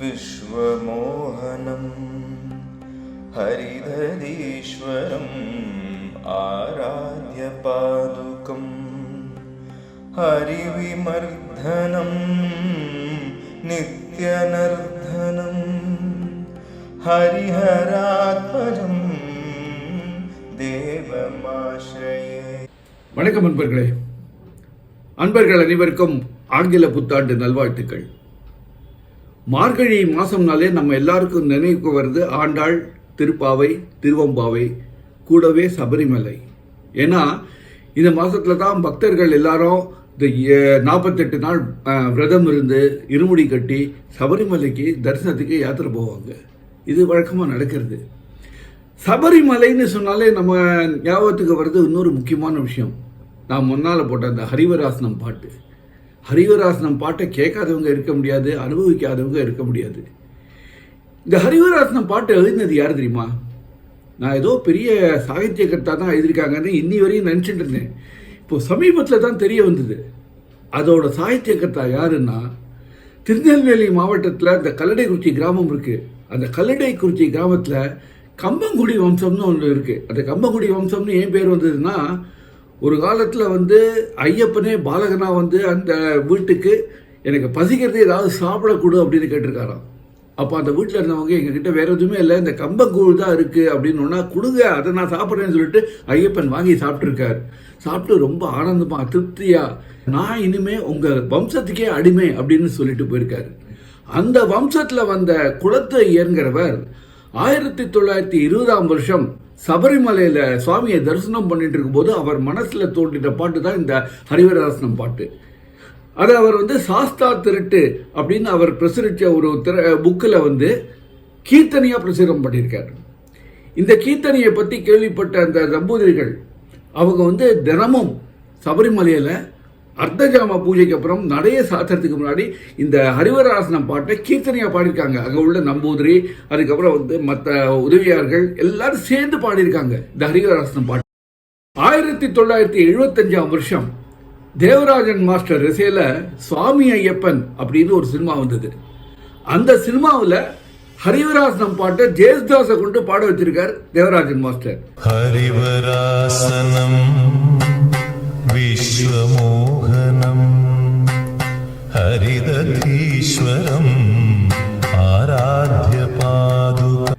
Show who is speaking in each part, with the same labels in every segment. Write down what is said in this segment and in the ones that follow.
Speaker 1: विश्वमोहनं हरिधरीश्वरम् आराध्य पादुकं हरिविमर्दनं नित्यनर्दनं हरिहरात्मजं தேவமாஸ்ரயே.
Speaker 2: வணக்கம் அன்பர்களே. அன்பர்கள் அனைவருக்கும் ஆங்கில புத்தாண்டு நல்வாழ்த்துக்கள். மார்கழி மாசம்னாலே நம்ம எல்லாருக்கும் நினைவுக்கு வருது ஆண்டாள், திருப்பாவை, திருவம்பாவை, கூடவே சபரிமலை. ஏன்னா இந்த மாசத்துல தான் பக்தர்கள் எல்லாரும் இந்த 48 நாள் விரதம் இருந்து இருமுடி கட்டி சபரிமலைக்கு தரிசனத்துக்கு யாத்திரை போவாங்க. இது வழக்கமாக நடக்கிறது. சபரிமலைன்னு சொன்னாலே நம்ம ஞாபகத்துக்கு வருது இன்னொரு முக்கியமான விஷயம். நான் முன்னால் போட்ட அந்த ஹரிவராசனம் பாட்டு. ஹரிவராசனம் பாட்டை கேட்காதவங்க இருக்க முடியாது, அனுபவிக்காதவங்க இருக்க முடியாது. இந்த ஹரிவராசனம் பாட்டை எழுதினது யார் தெரியுமா? நான் ஏதோ பெரிய சாகித்யகர்த்தா தான் எழுதியிருக்காங்கன்னு இன்னி வரையும் நினச்சிட்டு இருந்தேன். இப்போ சமீபத்தில் தான் தெரிய வந்தது அதோட சாகித்யகர்த்தா யாருன்னா, திருநெல்வேலி மாவட்டத்தில் இந்த கல்லடைக்குறிச்சி கிராமம் இருக்குது. அந்த கல்லடைக்குறிச்சி கிராமத்தில் கம்பங்குடி வம்சம்னு ஒன்று இருக்குது. அந்த கம்பங்குடி வம்சம்னு ஏன் பேர் வந்ததுன்னா, ஒரு காலத்தில் ஐயப்பனே பாலகனாக அந்த வீட்டுக்கு எனக்கு பசிக்கிறது ஏதாவது சாப்பிடக்கூடு அப்படின்னு கேட்டிருக்காராம். அப்போ அந்த வீட்டில் இருந்தவங்க எங்ககிட்ட வேற எதுவுமே இல்லை, இந்த கம்பங்கூழ் தான் இருக்குது அப்படின்னு ஒன்றா கொடுங்க, அதை நான் சாப்பிட்றேன்னு சொல்லிட்டு ஐயப்பன் வாங்கி சாப்பிட்ருக்கார். சாப்பிட்டு ரொம்ப ஆனந்தமாக திருப்தியாக நான் இனிமே உங்கள் வம்சத்துக்கே அடிமை அப்படின்னு சொல்லிட்டு போயிருக்காரு. அந்த வம்சத்தில் வந்த குலத்து ஐயருங்கிறவர் 1920ஆம் வருஷம் சபரிமலையில் சுவாமியை தரிசனம் பண்ணிட்டு இருக்கும்போது அவர் மனசில் தோன்றின பாட்டு தான் இந்த ஹரிவராசனம் பாட்டு. அதை அவர் சாஸ்தா திருட்டு அப்படின்னு அவர் பிரசுரித்த ஒரு புக்கில் கீர்த்தனையாக பிரசுரம் பண்ணியிருக்கார். இந்த கீர்த்தனையை பற்றி கேள்விப்பட்ட அந்த தம்பூதிரிகள் அவங்க தினமும் சபரிமலையில் அர்த்தஜாம பூஜைக்கு அப்புறம் நடைய சாத்திரத்துக்கு முன்னாடி இந்த ஹரிவராசனம் பாட்டை கீர்த்தனையாக பாடியிருக்காங்க. அங்கே உள்ள நம்பூதிரி, அதுக்கப்புறம் மற்ற உதவியார்கள் எல்லாரும் சேர்ந்து பாடியிருக்காங்க இந்த ஹரிவராசனம் பாட்டு. 1975ஆம் வருஷம் தேவராஜன் மாஸ்டர் இசையில சுவாமி ஐயப்பன் அப்படின்னு ஒரு சினிமா வந்தது. அந்த சினிமாவில் ஹரிவராசனம் பாட்டை ஜேசுதாஸை கொண்டு பாட வச்சிருக்கார் தேவராஜன் மாஸ்டர்.
Speaker 1: ஹரிவராசனம் விஸ்வமோகனம் ஹரிதீஸ்வரம் ஆராத்ய பாதுகா.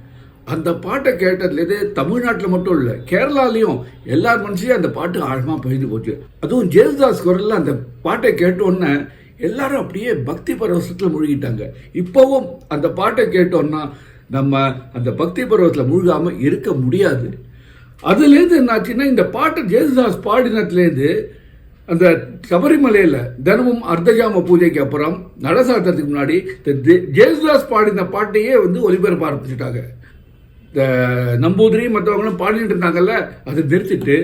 Speaker 2: அந்த பாட்டை கேட்டதுலேருந்து தமிழ்நாட்டில் மட்டும் இல்லை, கேரளாலையும் எல்லார் மனசுலையும் அந்த பாட்டு ஆழமாக பகிர்ந்து போச்சு. அதுவும் ஜேசுதாஸ் குரலில் அந்த பாட்டை கேட்டோன்னே எல்லாரும் அப்படியே பக்தி பரவசத்தில் மூழ்கிட்டாங்க. இப்போவும் அந்த பாட்டை கேட்டோன்னா நம்ம அந்த பக்தி பருவத்தில் மூழ்காமல் இருக்க முடியாது. அதுலேருந்து என்னாச்சுன்னா, இந்த பாட்டை ஜேசுதாஸ் பாடினத்துலேருந்து அந்த சபரிமலையில் தினமும் அர்த்தஜாம பூஜைக்கு அப்புறம் நடசாத்திரத்துக்கு முன்னாடி ஜேசுதாஸ் பாடின பாட்டையே ஒலிபரப்ப ஆரம்பிச்சுட்டாங்க. இந்த நம்பூதிரி மற்றவங்களும் பாடிட்டு இருந்தாங்கல்ல, அதை நிறுத்திட்டு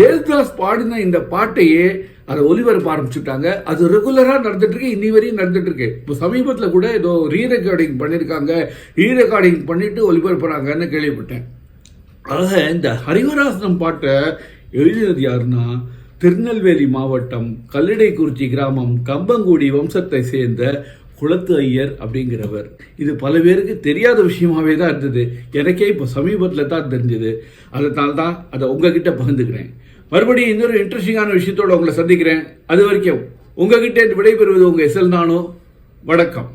Speaker 2: ஜேசுதாஸ் பாடின இந்த பாட்டையே அதை ஒலிபரப்ப ஆரம்பிச்சுட்டாங்க. அது ரெகுலராக நடந்துட்டு இருக்கு, இன்னி வரையும் நடந்துட்டு இருக்கு. இப்போ சமீபத்தில் கூட ஏதோ ரீரெக்கார்டிங் பண்ணியிருக்காங்க, ரீரெக்கார்டிங் பண்ணிட்டு ஒலிபரப்புறாங்கன்னு கேள்விப்பட்டேன். ஆக இந்த ஹரிவராசனம் பாட்டை எழுதினது யாருன்னா, திருநெல்வேலி மாவட்டம் கல்லடைக்குறிச்சி கிராமம் கம்பங்குடி வம்சத்தை சேர்ந்த குலத்து ஐயர் அப்படிங்கிறவர். இது பல பேருக்கு தெரியாத விஷயமாவே தான் இருந்தது. எனக்கே இப்போ சமீபத்தில் தான் தெரிஞ்சது. அதனால தான் அதை உங்ககிட்ட பகிர்ந்துக்கிறேன். மறுபடியும் இன்னொரு இன்ட்ரெஸ்டிங்கான விஷயத்தோடு உங்களை சந்திக்கிறேன். அது வரைக்கும் உங்ககிட்ட விடைபெறுவது உங்கள் SL நானு. வணக்கம்.